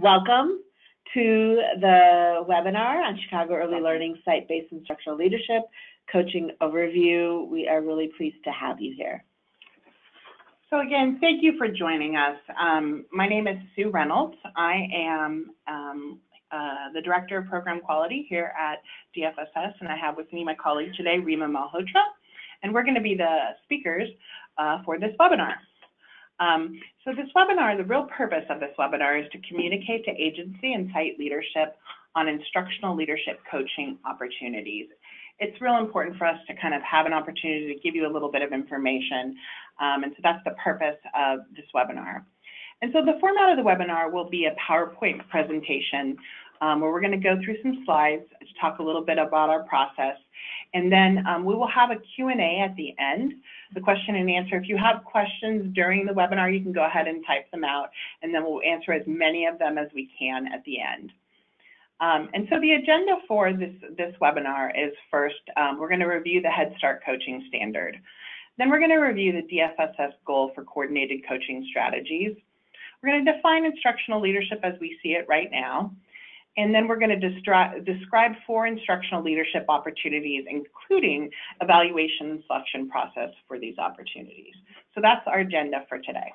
Welcome to the webinar on Chicago Early Learning Site-Based Instructional Leadership Coaching Overview. We are really pleased to have you here. So again, thank you for joining us. My name is Sue Reynolds. I am the Director of Program Quality here at DFSS, and I have with me my colleague today, Rima Malhotra, and we're going to be the speakers for this webinar. So this webinar, the real purpose of this webinar is to communicate to agency and site leadership on instructional leadership coaching opportunities. It's real important for us to kind of have an opportunity to give you a little bit of information, and so that's the purpose of this webinar. And so the format of the webinar will be a PowerPoint presentation where we're going to go through some slides to talk a little bit about our process, and then we will have a Q&A at the end, the question and answer. If you have questions during the webinar, you can go ahead and type them out, and then we'll answer as many of them as we can at the end. And so the agenda for this webinar is first, we're going to review the Head Start coaching standard. Then we're going to review the DFSS goal for coordinated coaching strategies. We're going to define instructional leadership as we see it right now. And then we're going to describe 4 instructional leadership opportunities, including evaluation and selection process for these opportunities. So that's our agenda for today.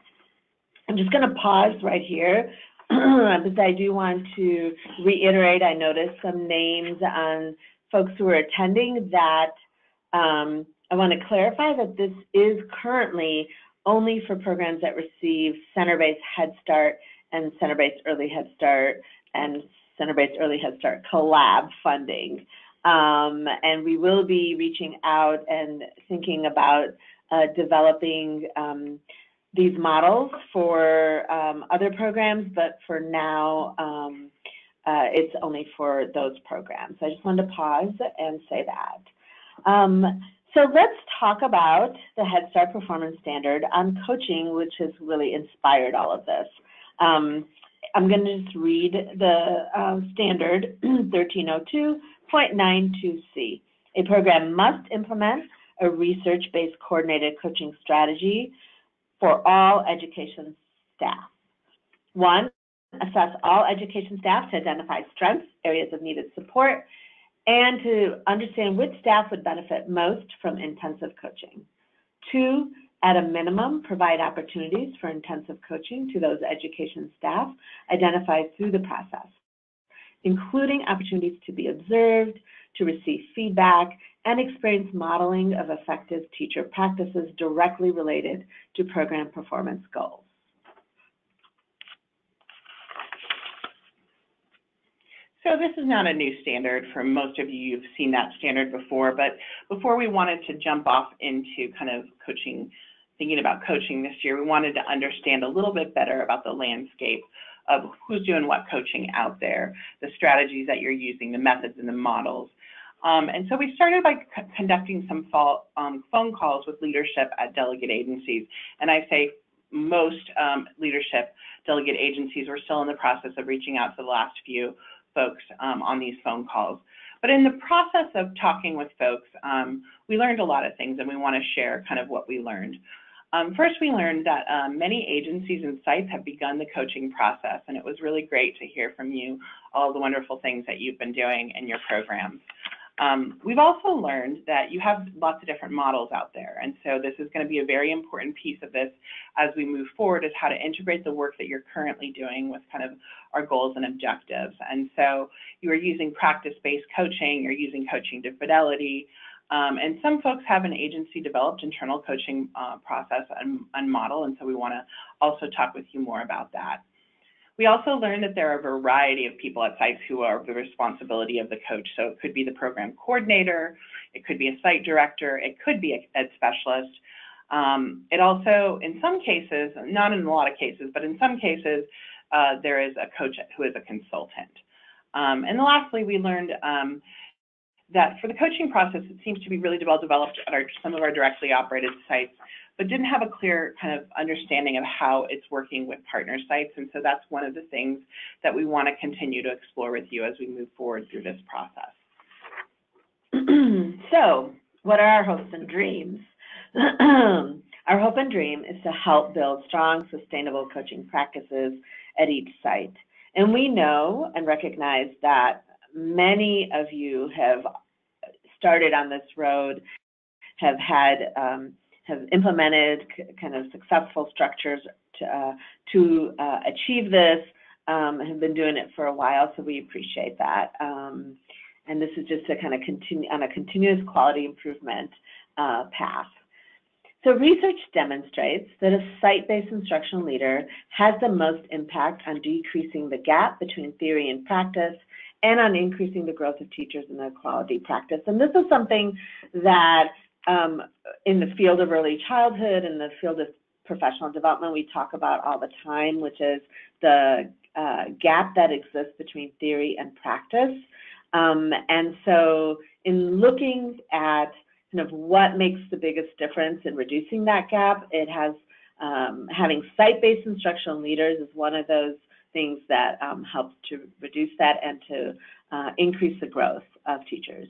I'm just going to pause right here because I do want to reiterate, I noticed some names on folks who are attending that I want to clarify that this is currently only for programs that receive Center-Based Head Start and Center-Based Early Head Start and Center-Based Early Head Start collab funding. And we will be reaching out and thinking about developing these models for other programs, but for now, it's only for those programs. So I just wanted to pause and say that. So let's talk about the Head Start Performance Standard on coaching, which has really inspired all of this. I'm going to just read the standard 1302.92C. A program must implement a research-based coordinated coaching strategy for all education staff. 1, assess all education staff to identify strengths, areas of needed support, and to understand which staff would benefit most from intensive coaching. 2, at a minimum, provide opportunities for intensive coaching to those education staff identified through the process, including opportunities to be observed, to receive feedback, and experience modeling of effective teacher practices directly related to program performance goals. So this is not a new standard for most of you. You've seen that standard before, but before we wanted to jump off into kind of coaching, thinking about coaching this year, we wanted to understand a little bit better about the landscape of who's doing what coaching out there, the strategies that you're using, the methods and the models. And so we started by conducting some phone calls with leadership at delegate agencies. And I say most leadership delegate agencies were still in the process of reaching out to the last few folks on these phone calls. But in the process of talking with folks, we learned a lot of things, and we want to share kind of what we learned. First, we learned that many agencies and sites have begun the coaching process, and it was really great to hear from you all the wonderful things that you've been doing in your programs. We've also learned that you have lots of different models out there, and so this is going to be a very important piece of this as we move forward, is how to integrate the work that you're currently doing with kind of our goals and objectives. And so you are using practice-based coaching, you're using coaching to fidelity, and some folks have an agency-developed internal coaching process and model, and so we want to also talk with you more about that. We also learned that there are a variety of people at sites who are the responsibility of the coach. So it could be the program coordinator, it could be a site director, it could be an ed specialist. It also, in some cases, not in a lot of cases, but in some cases, there is a coach who is a consultant. And lastly, we learned that for the coaching process, it seems to be really well developed at some of our directly operated sites, but didn't have a clear kind of understanding of how it's working with partner sites. And so that's one of the things that we want to continue to explore with you as we move forward through this process. So what are our hopes and dreams? Our hope and dream is to help build strong, sustainable coaching practices at each site. And we know and recognize that many of you have started on this road, have implemented kind of successful structures to achieve this, have been doing it for a while, so we appreciate that. And this is just to kind of continue on a continuous quality improvement path. So research demonstrates that a site-based instructional leader has the most impact on decreasing the gap between theory and practice and on increasing the growth of teachers in their quality practice. And this is something that in the field of early childhood and the field of professional development we talk about all the time, which is the gap that exists between theory and practice. And so in looking at kind of what makes the biggest difference in reducing that gap, it has having site-based instructional leaders is one of those things that helps to reduce that and to increase the growth of teachers.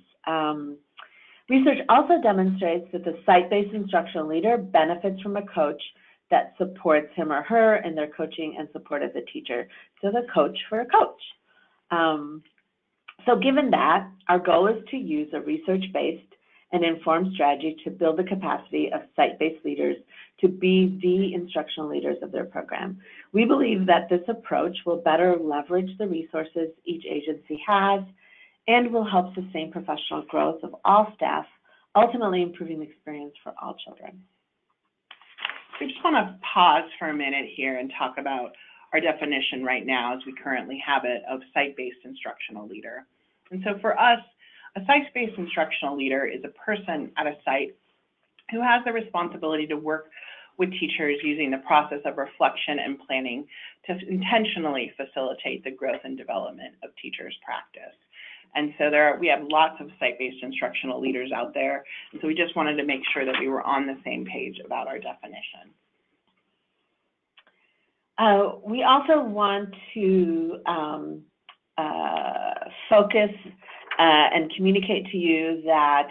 Research also demonstrates that the site-based instructional leader benefits from a coach that supports him or her in their coaching and support of the teacher. So the coach for a coach. So given that, our goal is to use a research-based and informed strategy to build the capacity of site-based leaders to be the instructional leaders of their program. We believe that this approach will better leverage the resources each agency has and will help sustain professional growth of all staff, ultimately improving the experience for all children. We just want to pause for a minute here and talk about our definition right now as we currently have it of site-based instructional leader. And so for us, a site-based instructional leader is a person at a site who has the responsibility to work with teachers using the process of reflection and planning to intentionally facilitate the growth and development of teachers' practice. And so we have lots of site-based instructional leaders out there. And so we just wanted to make sure that we were on the same page about our definition. We also want to focus and communicate to you that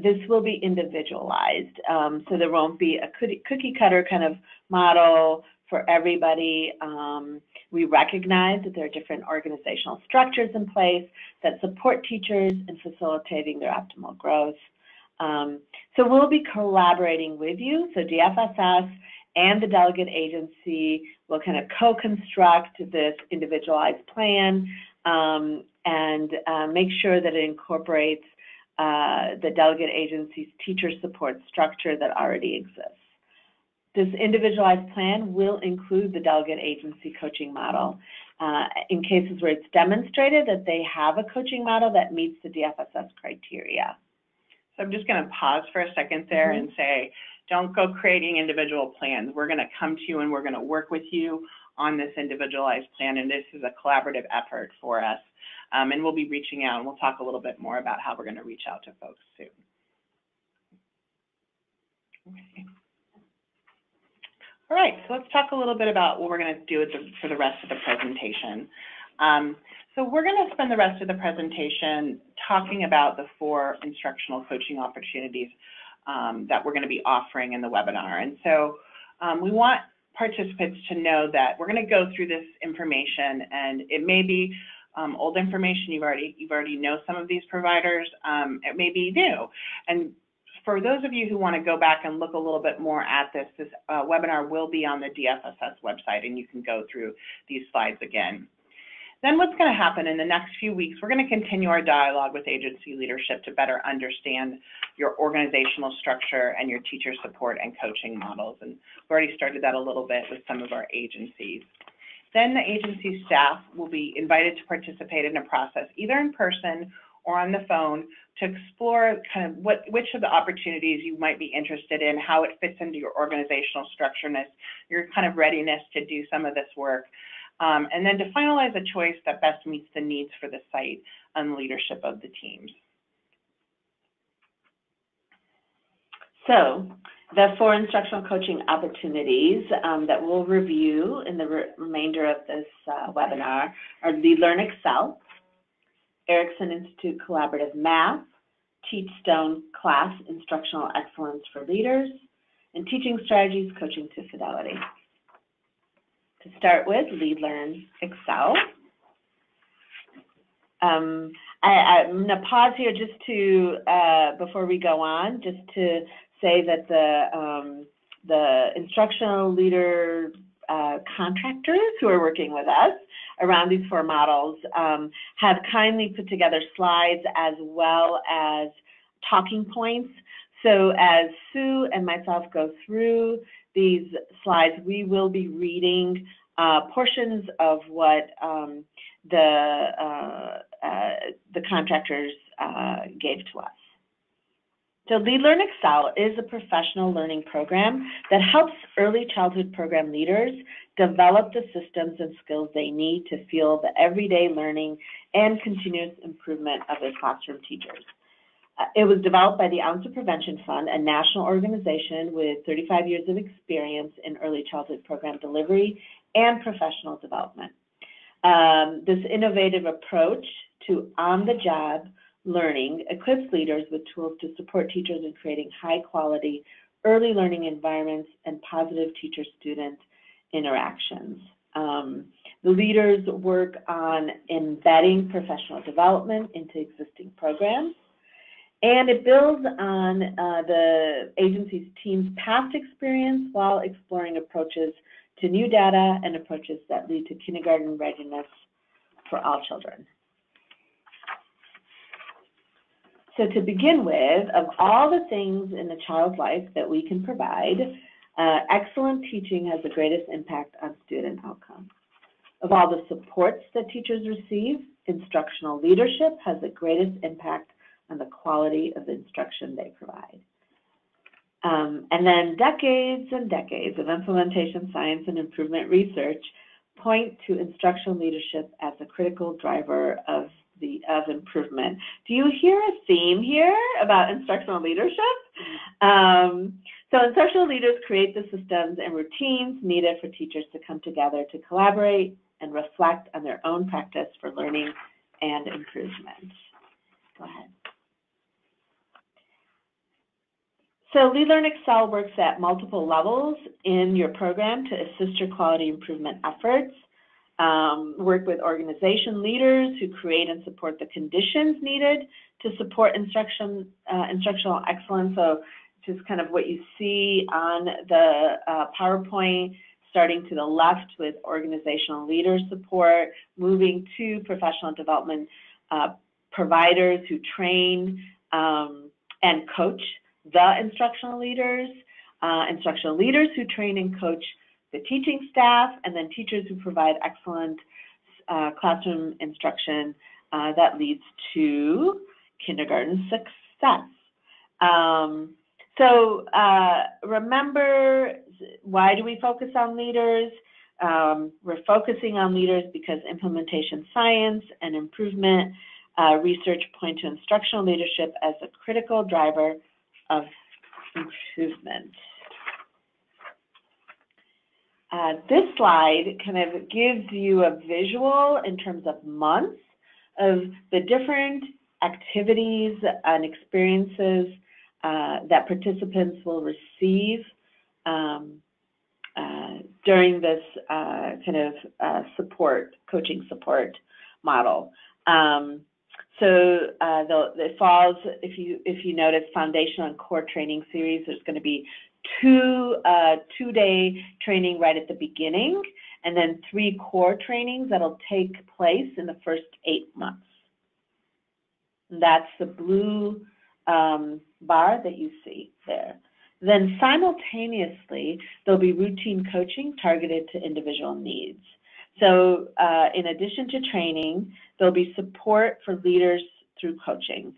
this will be individualized. So there won't be a cookie cutter kind of model for everybody. We recognize that there are different organizational structures in place that support teachers in facilitating their optimal growth. So we'll be collaborating with you. So DFSS and the delegate agency will kind of co-construct this individualized plan and make sure that it incorporates the delegate agency's teacher support structure that already exists. This individualized plan will include the delegate agency coaching model in cases where it's demonstrated that they have a coaching model that meets the DFSS criteria. So I'm just going to pause for a second there and say, don't go creating individual plans. We're going to come to you and we're going to work with you on this individualized plan, and this is a collaborative effort for us. And we'll be reaching out, and we'll talk a little bit more about how we're going to reach out to folks soon. Okay. All right, so let's talk a little bit about what we're going to do for the rest of the presentation. So we're going to spend the rest of the presentation talking about the 4 instructional coaching opportunities that we're going to be offering in the webinar. And so we want participants to know that we're going to go through this information, and it may be old information. You already know some of these providers. It may be new. And for those of you who want to go back and look a little bit more at this, this webinar will be on the DFSS website, and you can go through these slides again. Then what's going to happen in the next few weeks, we're going to continue our dialogue with agency leadership to better understand your organizational structure and your teacher support and coaching models. And we've already started that a little bit with some of our agencies. Then the agency staff will be invited to participate in a process, either in person or on the phone, to explore kind of which of the opportunities you might be interested in, how it fits into your organizational structureness, your kind of readiness to do some of this work. And then to finalize a choice that best meets the needs for the site and leadership of the teams. So the 4 instructional coaching opportunities that we'll review in the remainder of this webinar are the Learn Excel, Erikson Institute Collaborative Math, Teachstone Class Instructional Excellence for Leaders, and Teaching Strategies Coaching to Fidelity. To start with, Lead, Learn, Excel. I'm going to pause here just to, before we go on, just to say that the instructional leader contractors who are working with us around these 4 models have kindly put together slides as well as talking points. So as Sue and myself go through these slides, we will be reading portions of what the contractors gave to us. So Lead, Learn, Excel is a professional learning program that helps early childhood program leaders develop the systems and skills they need to fuel the everyday learning and continuous improvement of their classroom teachers. It was developed by the Onsite Prevention Fund, a national organization with 35 years of experience in early childhood program delivery and professional development. This innovative approach to on-the-job learning equips leaders with tools to support teachers in creating high-quality early learning environments and positive teacher-student interactions. The leaders work on embedding professional development into existing programs, and it builds on the agency's team's past experience while exploring approaches to new data and approaches that lead to kindergarten readiness for all children. So to begin with, of all the things in a child's life that we can provide, excellent teaching has the greatest impact on student outcomes. Of all the supports that teachers receive, instructional leadership has the greatest impact on the quality of the instruction they provide. And then decades and decades of implementation science and improvement research point to instructional leadership as a critical driver of improvement. Do you hear a theme here about instructional leadership? So instructional leaders create the systems and routines needed for teachers to come together to collaborate and reflect on their own practice for learning and improvement. Go ahead. So Lead, Learn, Excel works at multiple levels in your program to assist your quality improvement efforts. Work with organization leaders who create and support the conditions needed to support instructional excellence. So just kind of what you see on the PowerPoint, starting to the left with organizational leader support, moving to professional development providers who train and coach the instructional leaders who train and coach the teaching staff, and then teachers who provide excellent classroom instruction that leads to kindergarten success. So remember, why do we focus on leaders? We're focusing on leaders because implementation science and improvement research point to instructional leadership as a critical driver of improvement. This slide kind of gives you a visual in terms of months of the different activities and experiences that participants will receive during this kind of coaching support model. So it falls, if you notice, foundational and core training series. There's going to be two-day training right at the beginning, and then 3 core trainings that'll take place in the first 8 months. And that's the blue bar that you see there. Then simultaneously, there'll be routine coaching targeted to individual needs. So in addition to training, there'll be support for leaders through coaching.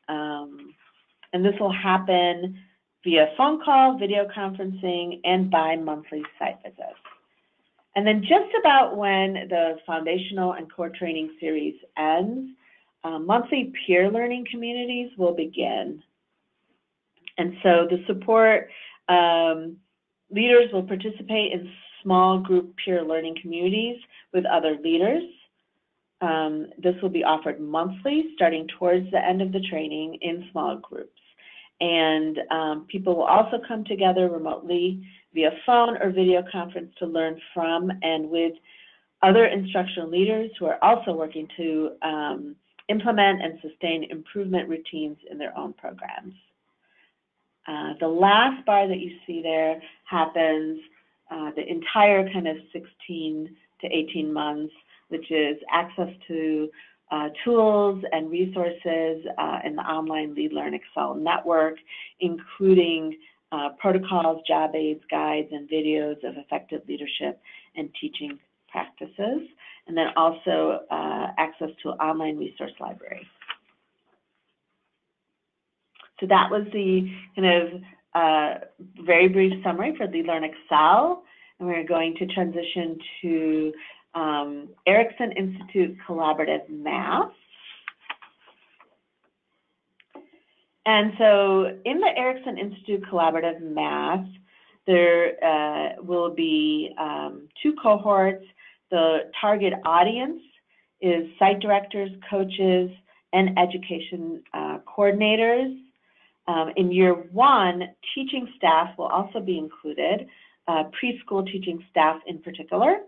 And this will happen via phone call, video conferencing, and bi-monthly site visits. And then just about when the foundational and core training series ends, monthly peer learning communities will begin. And so the support leaders will participate in small group peer learning communities with other leaders. This will be offered monthly, starting towards the end of the training in small groups. And people will also come together remotely via phone or video conference to learn from and with other instructional leaders who are also working to implement and sustain improvement routines in their own programs. The last bar that you see there happens the entire kind of 16 to 18 months, which is access to tools and resources in the online Lead, Learn, Excel network, including protocols, job aids, guides, and videos of effective leadership and teaching practices, and then also access to an online resource library. So that was the kind of very brief summary for Lead, Learn, Excel, and we're going to transition to Erikson Institute Collaborative Math. And so in the Erikson Institute Collaborative Math, there will be 2 cohorts. The target audience is site directors, coaches, and education coordinators. In year 1, teaching staff will also be included, preschool teaching staff in particular.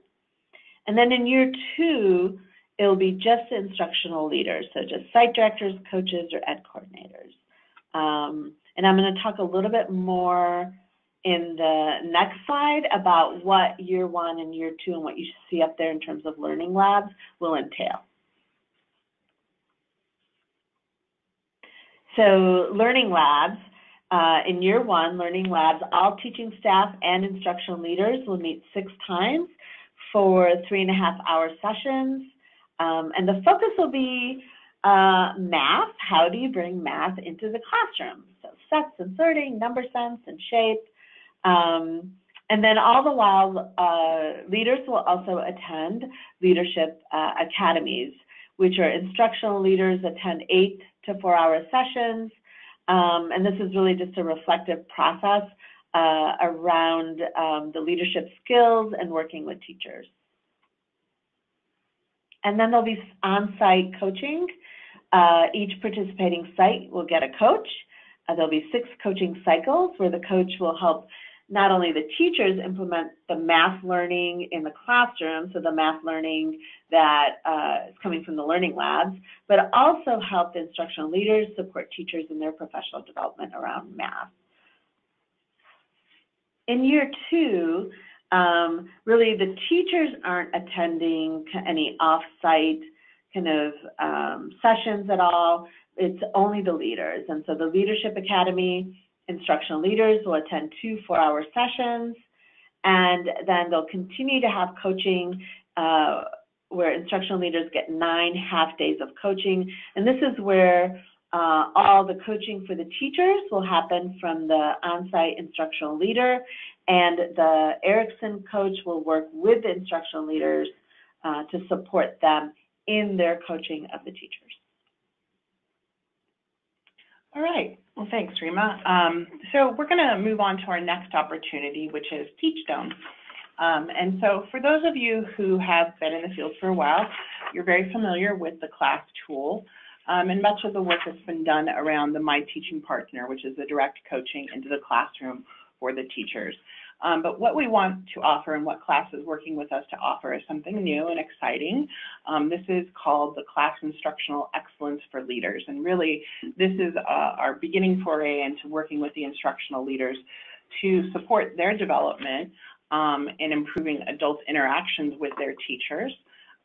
And then in year 2, it'll be just the instructional leaders, so just site directors, coaches, or ed coordinators. And I'm going to talk a little bit more in the next slide about what year 1 and year 2 and what you see up there in terms of learning labs will entail. So learning labs, in year 1, learning labs, all teaching staff and instructional leaders will meet 6 times for 3.5-hour sessions. And the focus will be math. How do you bring math into the classroom? So sets and sorting, number sense, and shape. And then all the while, leaders will also attend leadership academies, which are instructional leaders attend 8 to 4-hour sessions. And this is really just a reflective process around the leadership skills and working with teachers. And then there'll be on-site coaching. Each participating site will get a coach. There'll be 6 coaching cycles where the coach will help not only the teachers implement the math learning in the classroom, so the math learning that is coming from the learning labs, but also help the instructional leaders support teachers in their professional development around math. In year 2, really the teachers aren't attending any off-site kind of sessions at all. It's only the leaders. And so the Leadership Academy instructional leaders will attend 2 4-hour sessions, and then they'll continue to have coaching where instructional leaders get 9 half-days of coaching. And this is where all the coaching for the teachers will happen from the on-site instructional leader, and the Erikson coach will work with the instructional leaders to support them in their coaching of the teachers. All right. Well, thanks, Rima. So we're going to move on to our next opportunity, which is Teachstone. And so for those of you who have been in the field for a while, you're very familiar with the class tool. And much of the work has been done around the My Teaching Partner, which is the direct coaching into the classroom for the teachers. But what we want to offer and what class is working with us to offer is something new and exciting. This is called the Class Instructional Excellence for Leaders. And really, this is our beginning foray into working with the instructional leaders to support their development in improving adult interactions with their teachers.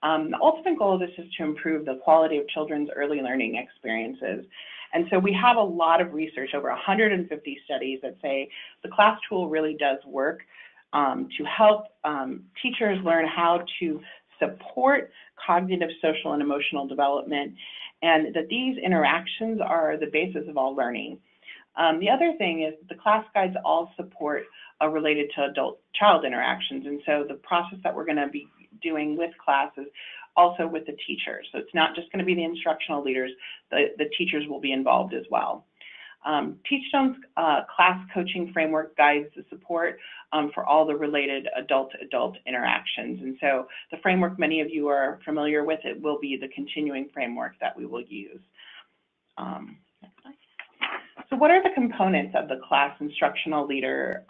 The ultimate goal of this is to improve the quality of children's early learning experiences. And so we have a lot of research, over 150 studies that say the class tool really does work to help teachers learn how to support cognitive, social, and emotional development, and that these interactions are the basis of all learning. The other thing is the class guides all support related to adult-child interactions, and so the process that we're going to be doing with classes also with the teachers. So it's not just going to be the instructional leaders, the teachers will be involved as well. Teachstone's class coaching framework guides the support for all the related adult-to-adult interactions. And so the framework many of you are familiar with, it will be the continuing framework that we will use. So what are the components of the class instructional leader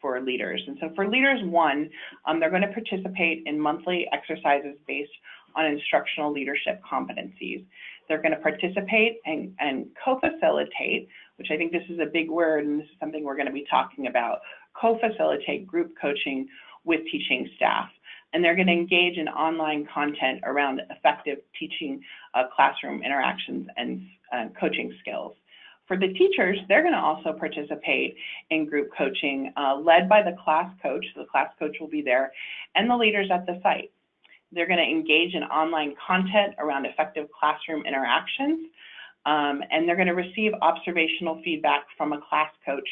for leaders. And so for leaders 1, they're going to participate in monthly exercises based on instructional leadership competencies. They're going to participate and co-facilitate, which I think this is a big word, and this is something we're going to be talking about, co-facilitate group coaching with teaching staff. And they're going to engage in online content around effective teaching, classroom interactions, and coaching skills. For the teachers, they're going to also participate in group coaching led by the class coach. The class coach will be there, and the leaders at the site. They're going to engage in online content around effective classroom interactions, and they're going to receive observational feedback from a class coach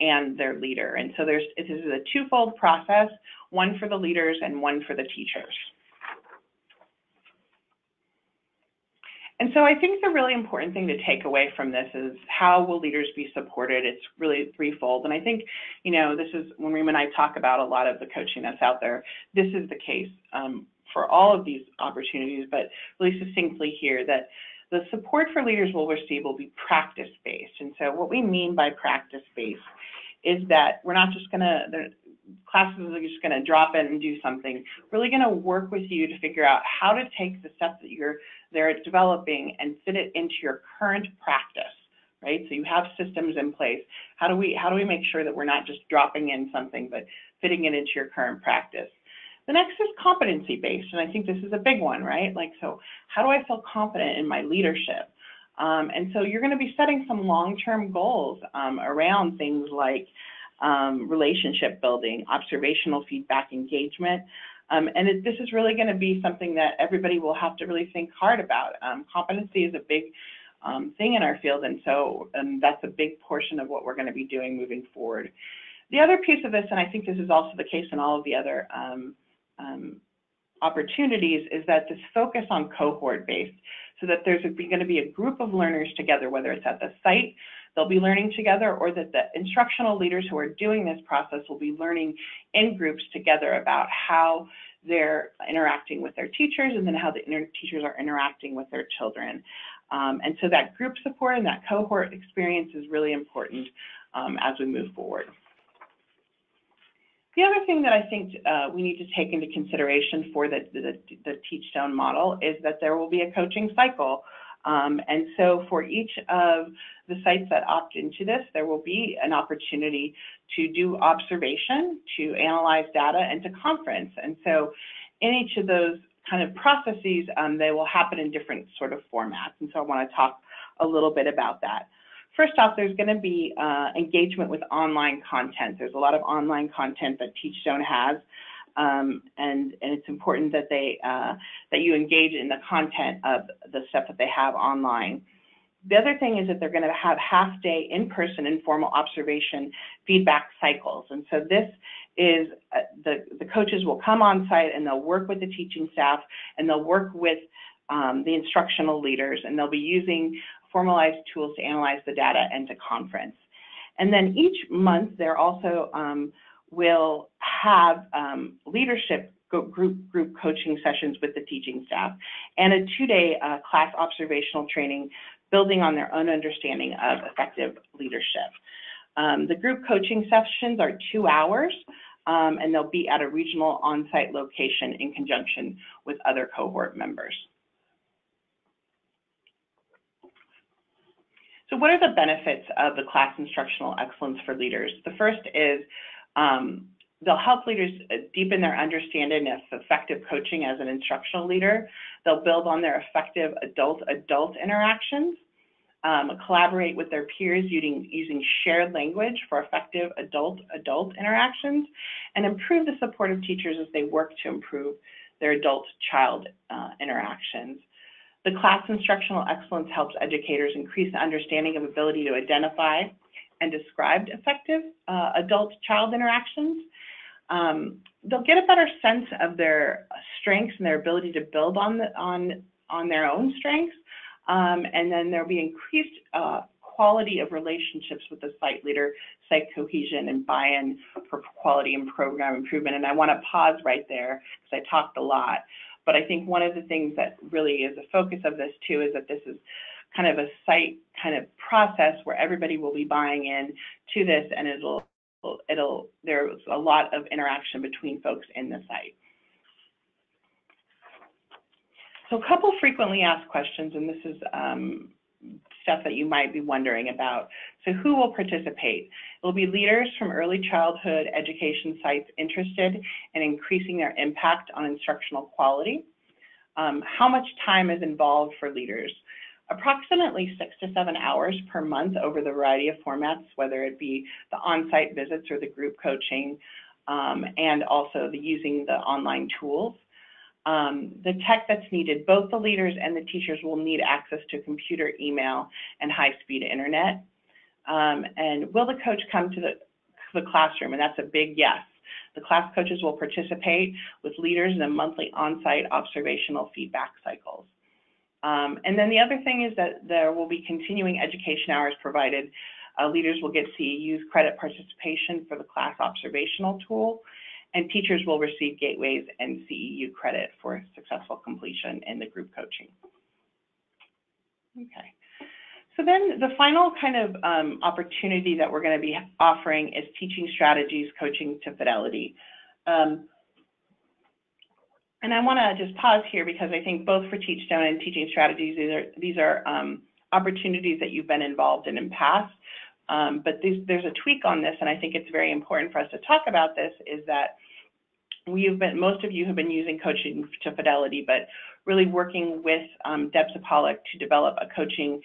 and their leader. And so this is a twofold process, one for the leaders and one for the teachers. And so I think the really important thing to take away from this is how will leaders be supported? It's really threefold. And I think, you know, this is when Reem and I talk about a lot of the coaching that's out there, this is the case for all of these opportunities, but really succinctly here that the support for leaders will receive will be practice-based. And so what we mean by practice-based is that we're not just gonna, classes are just gonna drop in and do something. We're really gonna work with you to figure out how to take the steps that they're developing and fit it into your current practice, right? So you have systems in place. How do we make sure that we're not just dropping in something, but fitting it into your current practice? The next is competency-based, and I think this is a big one, right? Like, so how do I feel confident in my leadership? And so you're going to be setting some long-term goals around things like relationship building, observational feedback, engagement. And this is really going to be something that everybody will have to really think hard about. Competency is a big thing in our field, and so that's a big portion of what we're going to be doing moving forward. The other piece of this, and I think this is also the case in all of the other opportunities, is that this focus on cohort-based, so that there's going to be a group of learners together, whether it's at the site, they'll be learning together, or that the instructional leaders who are doing this process will be learning in groups together about how they're interacting with their teachers, and then how the teachers are interacting with their children. And so that group support and that cohort experience is really important as we move forward. The other thing that I think we need to take into consideration for the Teachstone model is that there will be a coaching cycle. And so for each of the sites that opt into this, there will be an opportunity to do observation, to analyze data, and to conference. And so in each of those kind of processes, they will happen in different sort of formats. And so I want to talk a little bit about that. First off, there's going to be engagement with online content. There's a lot of online content that Teachstone has, and it's important that that you engage in the content of the stuff that they have online. The other thing is that they're going to have half-day in-person informal observation feedback cycles, and so this is the coaches will come on site and they'll work with the teaching staff and they'll work with the instructional leaders, and they'll be using formalized tools to analyze the data and to conference. And then each month, they're also will have leadership group coaching sessions with the teaching staff and a 2-day class observational training building on their own understanding of effective leadership. The group coaching sessions are 2 hours, and they'll be at a regional on-site location in conjunction with other cohort members. So what are the benefits of the class instructional excellence for leaders? The first is they'll help leaders deepen their understanding of effective coaching as an instructional leader. They'll build on their effective adult-adult interactions, collaborate with their peers using shared language for effective adult-adult interactions, and improve the support of teachers as they work to improve their adult-child interactions. The class instructional excellence helps educators increase the understanding of ability to identify and describe effective adult-child interactions. They'll get a better sense of their strengths and their ability to build on their own strengths, and then there'll be increased quality of relationships with the site leader, site cohesion, and buy-in for quality and program improvement. And I want to pause right there because I talked a lot. But I think one of the things that really is a focus of this too is that this is kind of a site kind of process where everybody will be buying in to this, and it'll there's a lot of interaction between folks in the site. So a couple frequently asked questions, and this is stuff that you might be wondering about. So who will participate? It will be leaders from early childhood education sites interested in increasing their impact on instructional quality. How much time is involved for leaders? Approximately 6 to 7 hours per month over the variety of formats, whether it be the on-site visits or the group coaching, and also using the online tools. The tech that's needed, both the leaders and the teachers will need access to computer, email, and high-speed internet. And will the coach come to the classroom? And that's a big yes. The class coaches will participate with leaders in a monthly on-site observational feedback cycles. And then the other thing is that there will be continuing education hours provided. Leaders will get CEU's credit participation for the class observational tool, and teachers will receive gateways and CEU credit for successful completion in the group coaching. Okay. So then the final kind of opportunity that we're going to be offering is teaching strategies, coaching to fidelity. And I want to just pause here because I think both for Teachstone and teaching strategies, these are opportunities that you've been involved in past. But there's a tweak on this, and I think it's very important for us to talk about this, is that most of you have been using coaching to fidelity, but really working with Deb Sapolek to develop a coaching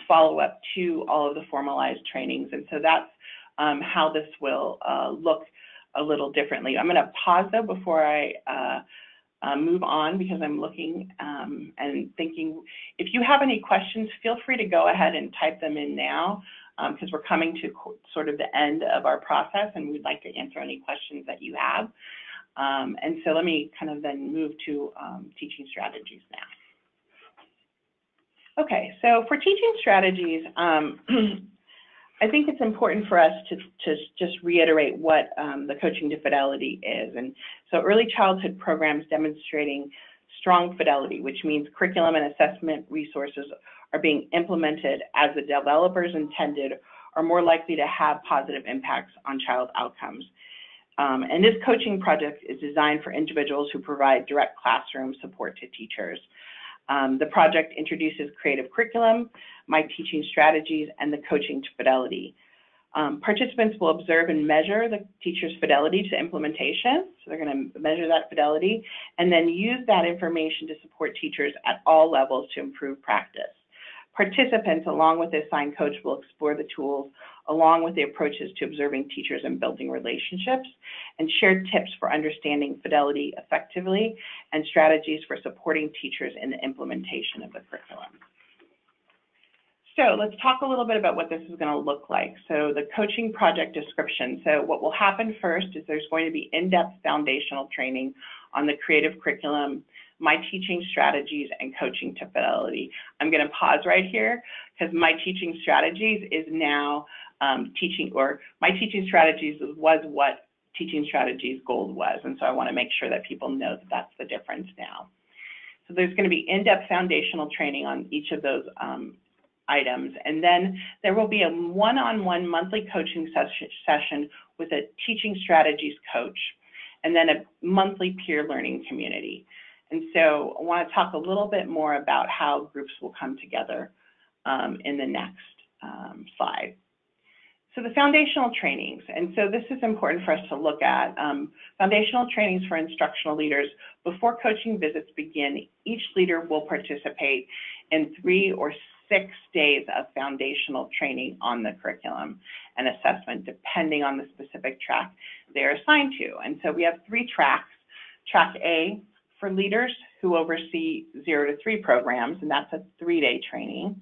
follow-up to all of the formalized trainings. And so that's how this will look a little differently. I'm going to pause though before I move on, because I'm looking and thinking. If you have any questions, feel free to go ahead and type them in now, because we're coming to sort of the end of our process, and we'd like to answer any questions that you have. And so let me kind of then move to teaching strategies now. Okay, so for teaching strategies, I think it's important for us to just reiterate what the coaching to fidelity is. And so early childhood programs demonstrating strong fidelity, which means curriculum and assessment resources are being implemented as the developers intended, are more likely to have positive impacts on child outcomes. And this coaching project is designed for individuals who provide direct classroom support to teachers. The project introduces creative curriculum, my teaching strategies, and the coaching to fidelity. Participants will observe and measure the teacher's fidelity to implementation. So they're going to measure that fidelity and then use that information to support teachers at all levels to improve practice. Participants, along with the assigned coach, will explore the tools along with the approaches to observing teachers and building relationships, and share tips for understanding fidelity effectively and strategies for supporting teachers in the implementation of the curriculum. So let's talk a little bit about what this is going to look like. So the coaching project description. So what will happen first is there's going to be in-depth foundational training on the creative curriculum, my teaching strategies, and coaching to fidelity. I'm going to pause right here because my teaching strategies is now teaching, or my teaching strategies was what teaching strategies gold was. And so I want to make sure that people know that that's the difference now. So there's going to be in-depth foundational training on each of those items. And then there will be a one-on-one monthly coaching session with a teaching strategies coach, and then a monthly peer learning community. And so I want to talk a little bit more about how groups will come together in the next slide. So the foundational trainings, and so this is important for us to look at. Foundational trainings for instructional leaders. Before coaching visits begin, each leader will participate in 3 or 6 days of foundational training on the curriculum and assessment, depending on the specific track they're assigned to. And so we have 3 tracks. Track A for leaders who oversee 0 to 3 programs, and that's a 3-day training.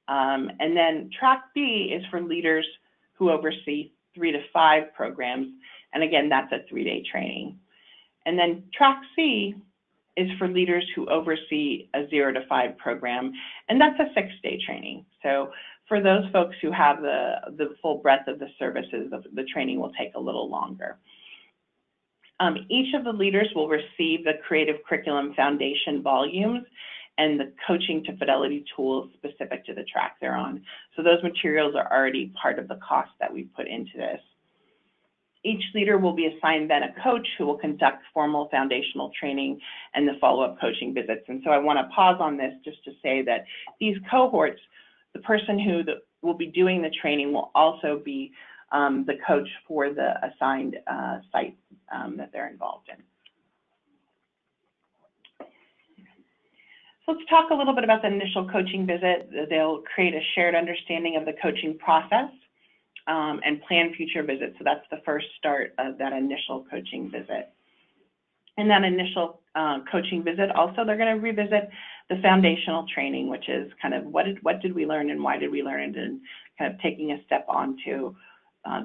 And then track B is for leaders who oversee 3 to 5 programs, and again, that's a 3-day training. And then track C is for leaders who oversee a 0 to 5 program, and that's a 6-day training. So for those folks who have the full breadth of the services, the training will take a little longer. Each of the leaders will receive the creative curriculum foundation volumes and the coaching to fidelity tools specific to the track they're on. So those materials are already part of the cost that we put into this. Each leader will be assigned then a coach who will conduct formal foundational training and the follow-up coaching visits. And so I want to pause on this just to say that these cohorts, the person who will be doing the training will also be the coach for the assigned site that they're involved in. So let's talk a little bit about the initial coaching visit. They'll create a shared understanding of the coaching process and plan future visits. So that's the first start of that initial coaching visit. In that initial coaching visit, also they're going to revisit the foundational training, which is kind of what did we learn and why did we learn it, and kind of taking a step on to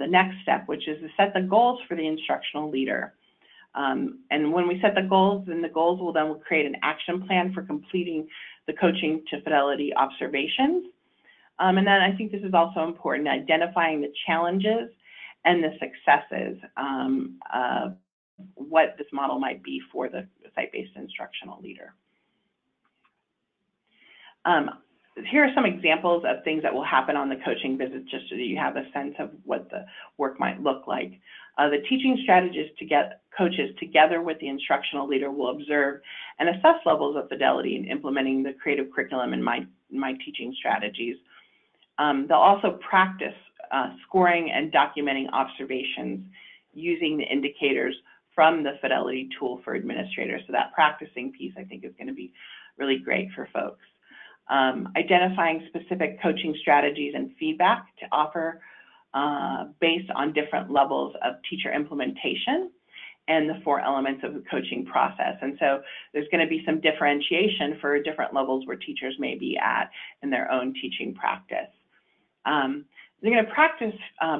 the next step, which is to set the goals for the instructional leader. And when we set the goals, then the goals will then create an action plan for completing the coaching to fidelity observations. And then I think this is also important, identifying the challenges and the successes of what this model might be for the site-based instructional leader. Here are some examples of things that will happen on the coaching visit, just so that you have a sense of what the work might look like. The teaching strategists coaches together with the instructional leader will observe and assess levels of fidelity in implementing the creative curriculum in my teaching strategies. They'll also practice scoring and documenting observations using the indicators from the fidelity tool for administrators. So that practicing piece, I think, is going to be really great for folks. Identifying specific coaching strategies and feedback to offer based on different levels of teacher implementation and the 4 elements of the coaching process. And so there's going to be some differentiation for different levels where teachers may be at in their own teaching practice. They're going to practice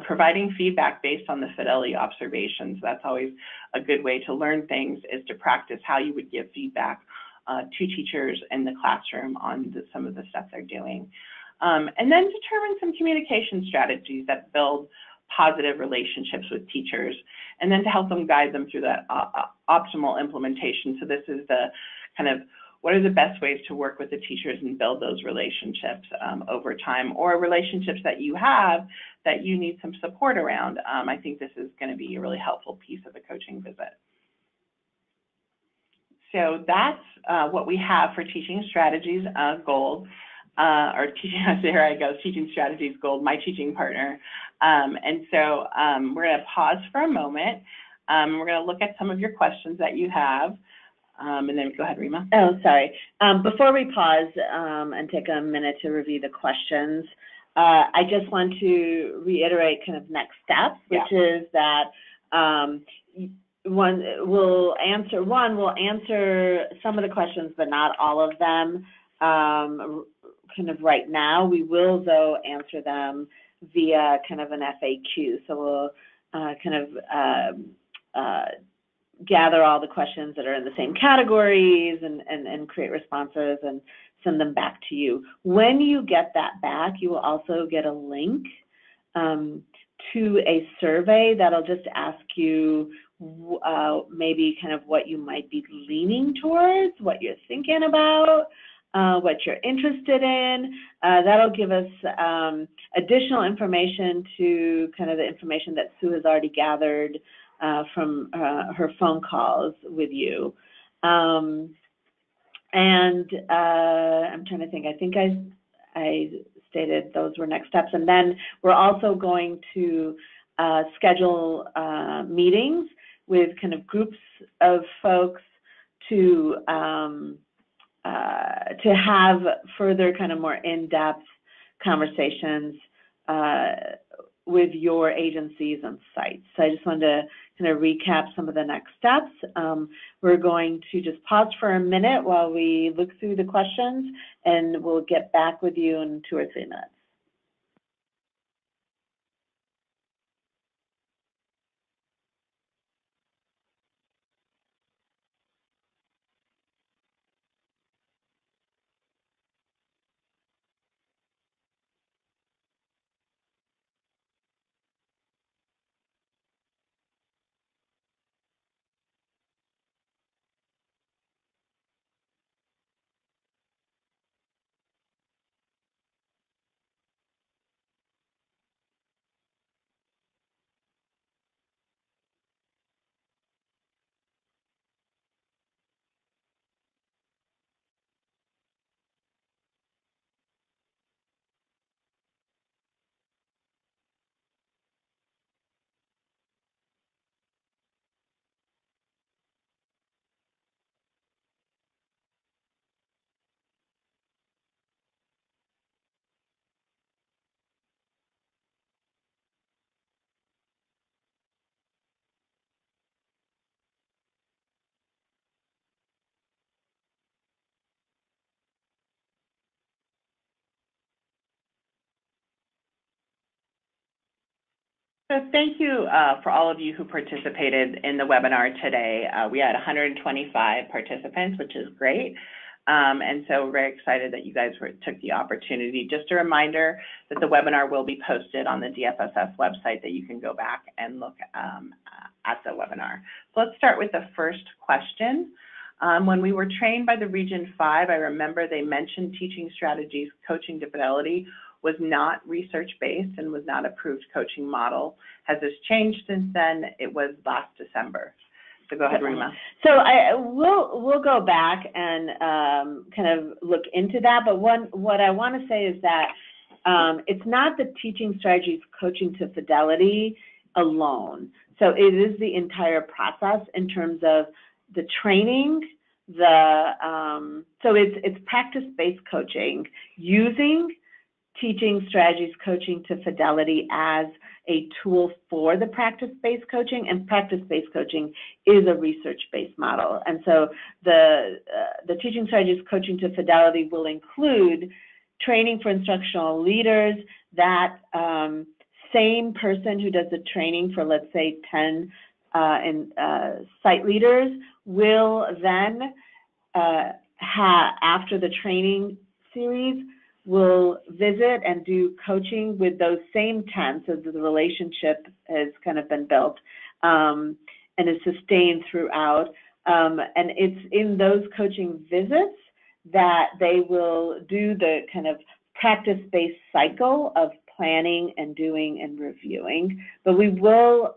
providing feedback based on the fidelity observations. That's always a good way to learn things, is to practice how you would give feedback to teachers in the classroom on some of the stuff they're doing. And then determine some communication strategies that build positive relationships with teachers, and then to help them guide them through that optimal implementation. So this is the kind of, what are the best ways to work with the teachers and build those relationships over time, or relationships that you have that you need some support around. I think this is going to be a really helpful piece of the coaching visit. So that's what we have for teaching strategies gold, or teaching, there I go, teaching strategies gold, my teaching partner. And so we're going to pause for a moment. We're going to look at some of your questions that you have. And then go ahead, Rima. Oh, sorry. Before we pause and take a minute to review the questions, I just want to reiterate kind of next steps, which is that we'll answer some of the questions, but not all of them kind of right now. We will, though, answer them via kind of an FAQ. So we'll kind of gather all the questions that are in the same categories and create responses and send them back to you. When you get that back, you will also get a link to a survey that'll just ask you maybe kind of what you might be leaning towards, what you're thinking about, what you're interested in. That'll give us additional information to kind of the information that Sue has already gathered from her phone calls with you. And I'm trying to think, I think I stated those were next steps. And then we're also going to schedule meetings with kind of groups of folks to have further kind of more in-depth conversations with your agencies and sites. So I just wanted to kind of recap some of the next steps. We're going to just pause for a minute while we look through the questions, and we'll get back with you in 2 or 3 minutes. So thank you for all of you who participated in the webinar today. We had 125 participants, which is great. And so we're very excited that you guys took the opportunity. Just a reminder that the webinar will be posted on the DFSS website, that you can go back and look at the webinar. So let's start with the first question. When we were trained by the Region 5, I remember they mentioned teaching strategies, coaching to fidelity was not research-based and was not approved coaching model. Has this changed since then? It was last December. So go ahead, Rima. So we'll go back and kind of look into that. But what I want to say is that it's not the teaching strategies coaching to fidelity alone. So it is the entire process in terms of the training, so it's practice-based coaching using teaching strategies coaching to fidelity as a tool for the practice-based coaching, and practice-based coaching is a research-based model. And so the teaching strategies coaching to fidelity will include training for instructional leaders. That same person who does the training for, let's say, 10 site leaders will then, after the training series, will visit and do coaching with those same 10, so the relationship has kind of been built and is sustained throughout. And it's in those coaching visits that they will do the kind of practice-based cycle of planning and doing and reviewing. But we will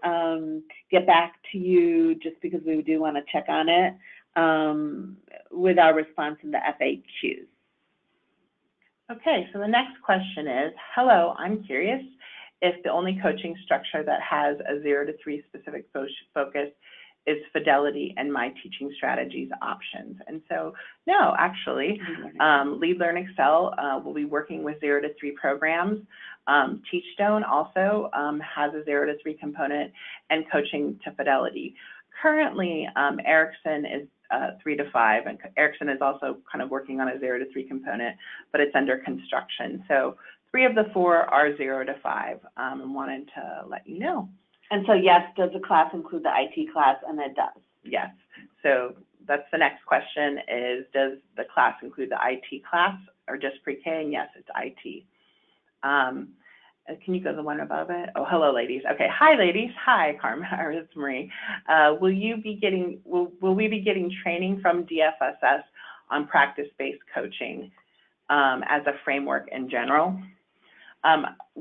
get back to you, just because we do want to check on it, with our response in the FAQs. Okay, so the next question is, hello, I'm curious if the only coaching structure that has a 0 to 3 specific focus is fidelity and my teaching strategies options. And so, no, actually, Lead, Learn, Excel will be working with 0 to 3 programs. Teachstone also has a 0 to 3 component, and coaching to fidelity. Currently, Erikson is 3 to 5, and Erikson is also kind of working on a 0 to 3 component, but it's under construction. So 3 of the 4 are 0 to 5, and wanted to let you know. And so, yes, does the class include the IT class? And it does. Yes. So that's the next question is, does the class include the IT class or just pre-K? And yes, it's IT. Can you go the one above it? Oh, hello, ladies. Okay. Hi, ladies. Hi, Carmen. It's Marie. Will we be getting training from DFSS on practice-based coaching as a framework in general?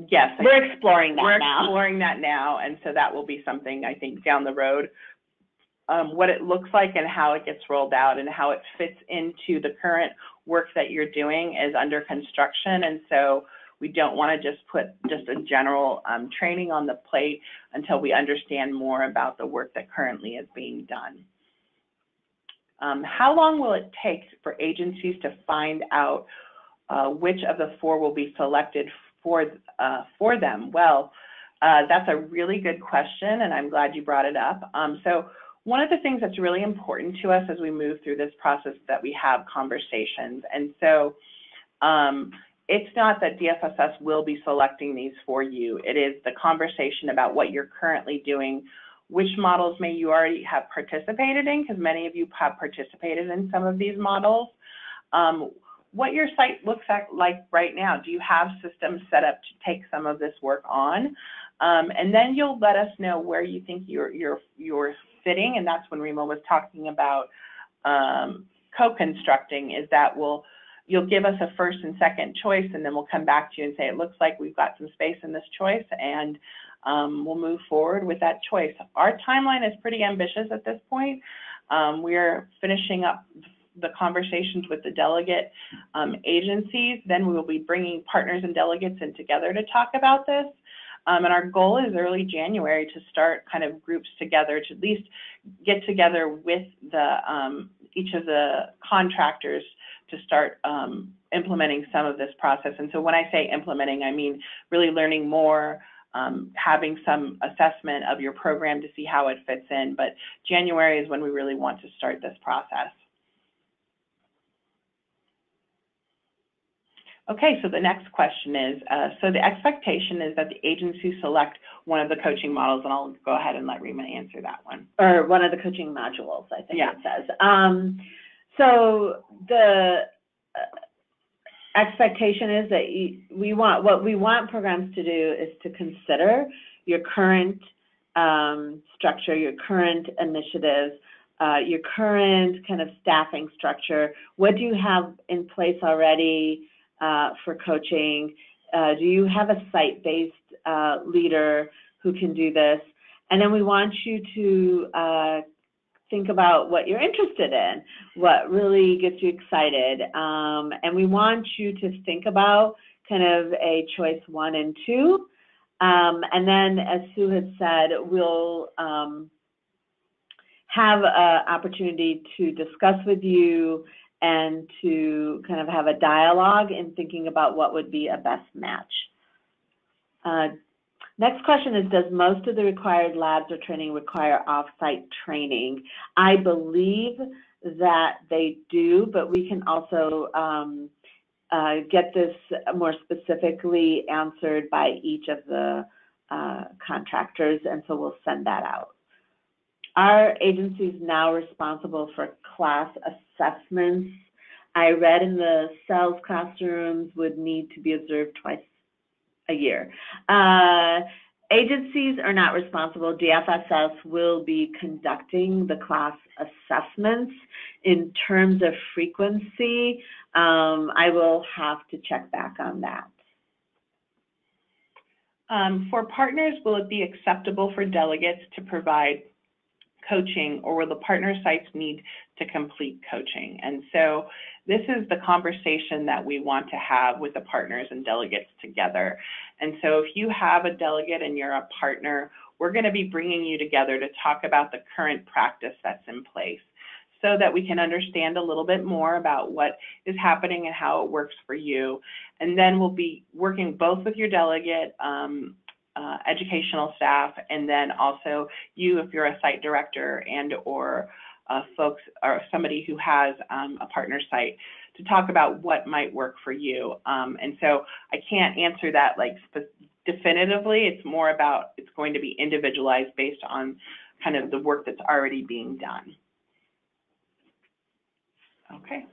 Yes. We're exploring that now. We're exploring that now, and so that will be something, I think, down the road. What it looks like and how it gets rolled out and how it fits into the current work that you're doing is under construction, and so we don't want to just put just a general training on the plate until we understand more about the work that currently is being done. How long will it take for agencies to find out which of the 4 will be selected for them? Well, that's a really good question, and I'm glad you brought it up. So one of the things that's really important to us as we move through this process is that we have conversations. And so it's not that DFSS will be selecting these for you. It is the conversation about what you're currently doing, which models may you already have participated in, because many of you have participated in some of these models. What your site looks like right now. Do you have systems set up to take some of this work on? And then you'll let us know where you think you're fitting, and that's when Rima was talking about co-constructing, is that you'll give us a first and second choice, and then we'll come back to you and say, it looks like we've got some space in this choice, and we'll move forward with that choice. Our timeline is pretty ambitious at this point. We're finishing up the conversations with the delegate agencies. Then we will be bringing partners and delegates in together to talk about this. And our goal is early January to start kind of groups together to at least get together with each of the contractors to start implementing some of this process. And so when I say implementing, I mean really learning more, having some assessment of your program to see how it fits in. But January is when we really want to start this process. Okay, so the next question is, so the expectation is that the agency select one of the coaching models, and I'll go ahead and let Rima answer that one. Or one of the coaching modules, I think Yeah. it says. So the expectation is that what we want programs to do is to consider your current structure, your current initiatives, your current kind of staffing structure. What do you have in place already for coaching? Do you have a site-based leader who can do this? And then we want you to think about what you're interested in, what really gets you excited. And we want you to think about kind of a choice 1 and 2. And then, as Sue had said, we'll have an opportunity to discuss with you and to kind of have a dialogue in thinking about what would be a best match. Next question is, does most of the required labs or training require off-site training? I believe that they do, but we can also get this more specifically answered by each of the contractors, and so we'll send that out. Our agency is now responsible for class assessments. I read in the sales classrooms would need to be observed twice a year. Agencies are not responsible. DFSS will be conducting the class assessments. In terms of frequency, I will have to check back on that. For partners, will it be acceptable for delegates to provide coaching, or will the partner sites need to complete coaching? And so this is the conversation that we want to have with the partners and delegates together. And so if you have a delegate and you're a partner, we're going to be bringing you together to talk about the current practice that's in place so that we can understand a little bit more about what is happening and how it works for you. And then we'll be working both with your delegate, educational staff, and then also you if you're a site director and or folks or somebody who has a partner site, to talk about what might work for you. And so I can't answer that like definitively. It's more about, it's going to be individualized based on kind of the work that's already being done. Okay.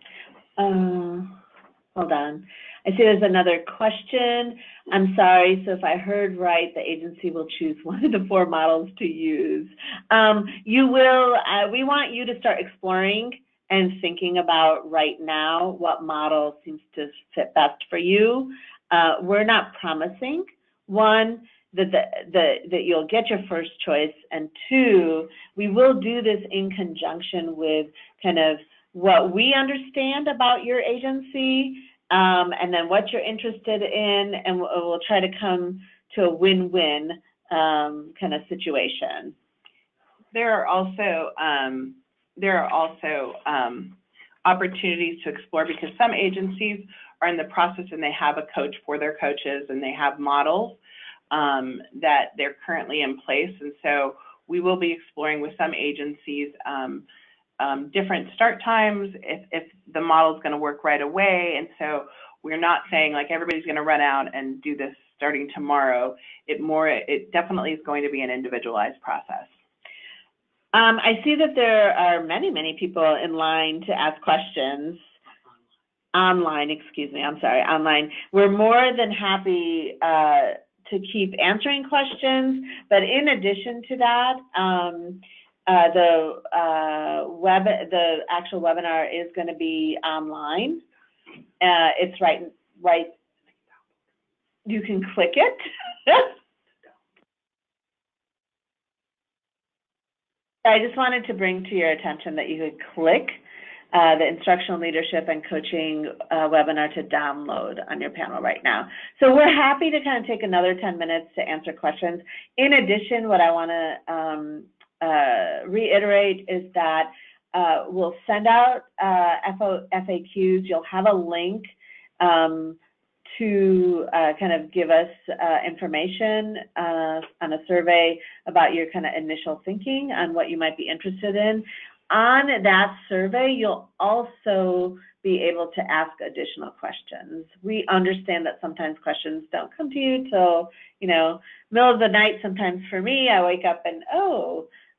Hold on. I see there's another question. I'm sorry, so if I heard right, the agency will choose one of the 4 models to use. You will, we want you to start exploring and thinking about right now what model seems to fit best for you. We're not promising, 1, that you'll get your first choice, and 2, we will do this in conjunction with kind of what we understand about your agency, and then what you're interested in, and we'll try to come to a win-win kind of situation. There are also opportunities to explore, because some agencies are in the process and they have a coach for their coaches and they have models that they're currently in place. And so we will be exploring with some agencies different start times if the model is going to work right away. And so we're not saying like everybody's going to run out and do this starting tomorrow. It definitely is going to be an individualized process. I see that there are many people in line to ask questions. Online, excuse me, I'm sorry, online. We're more than happy to keep answering questions, but in addition to that, the actual webinar is going to be online. It's right. You can click it. I just wanted to bring to your attention that you could click the Instructional Leadership and Coaching webinar to download on your panel right now. So we're happy to kind of take another 10 minutes to answer questions. In addition, what I want to reiterate is that we'll send out FAQs. You'll have a link to kind of give us information on a survey about your kind of initial thinking on what you might be interested in. on that survey, you'll also be able to ask additional questions. We understand that sometimes questions don't come to you till, middle of the night. Sometimes for me, I wake up and,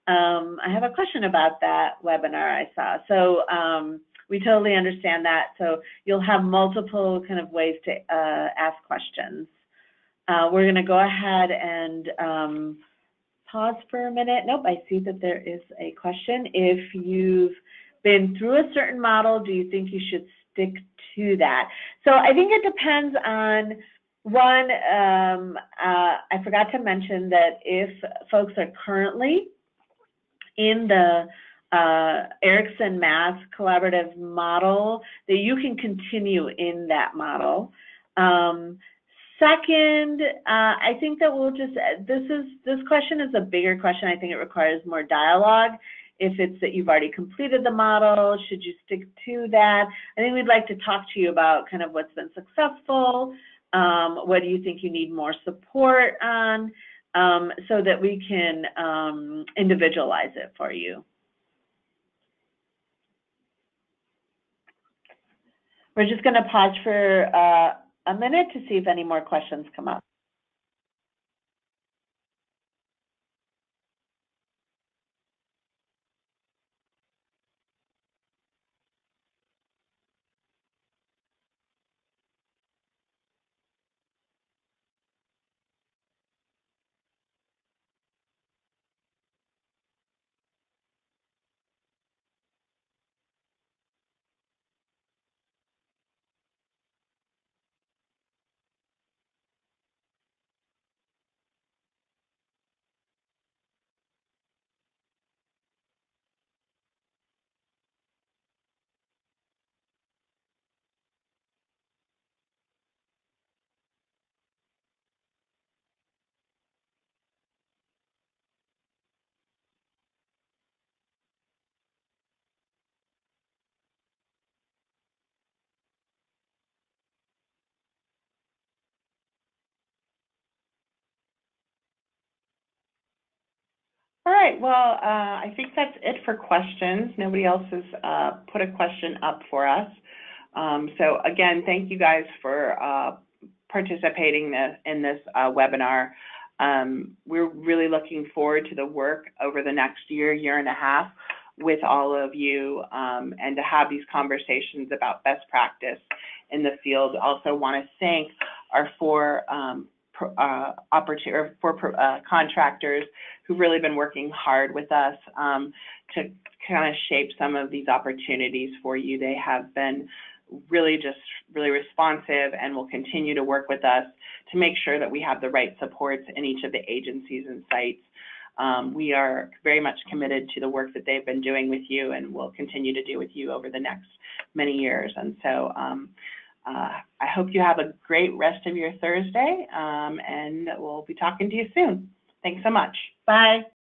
I have a question about that webinar I saw. So we totally understand that. So you'll have multiple kind of ways to ask questions. We're going to go ahead and pause for a minute. Nope, I see that there is a question. If you've been through a certain model, do you think you should stick to that? So I think it depends on one, I forgot to mention that if folks are currently in the Erikson Math collaborative model, that you can continue in that model. Second, I think that we'll just, this question is a bigger question. I think it requires more dialogue. If it's that you've already completed the model, should you stick to that? I think we'd like to talk to you about kind of what's been successful, what do you think you need more support on, so that we can individualize it for you. We're just going to pause for a minute to see if any more questions come up. All right, well, I think that's it for questions. Nobody else has put a question up for us. So again, thank you guys for participating in this webinar. We're really looking forward to the work over the next year and a half with all of you, and to have these conversations about best practice in the field. Also want to thank our four contractors who've really been working hard with us to kind of shape some of these opportunities for you. They have been really responsive and will continue to work with us to make sure that we have the right supports in each of the agencies and sites. We are very much committed to the work that they've been doing with you and will continue to do with you over the next many years. And so I hope you have a great rest of your Thursday, and we'll be talking to you soon. Thanks so much. Bye.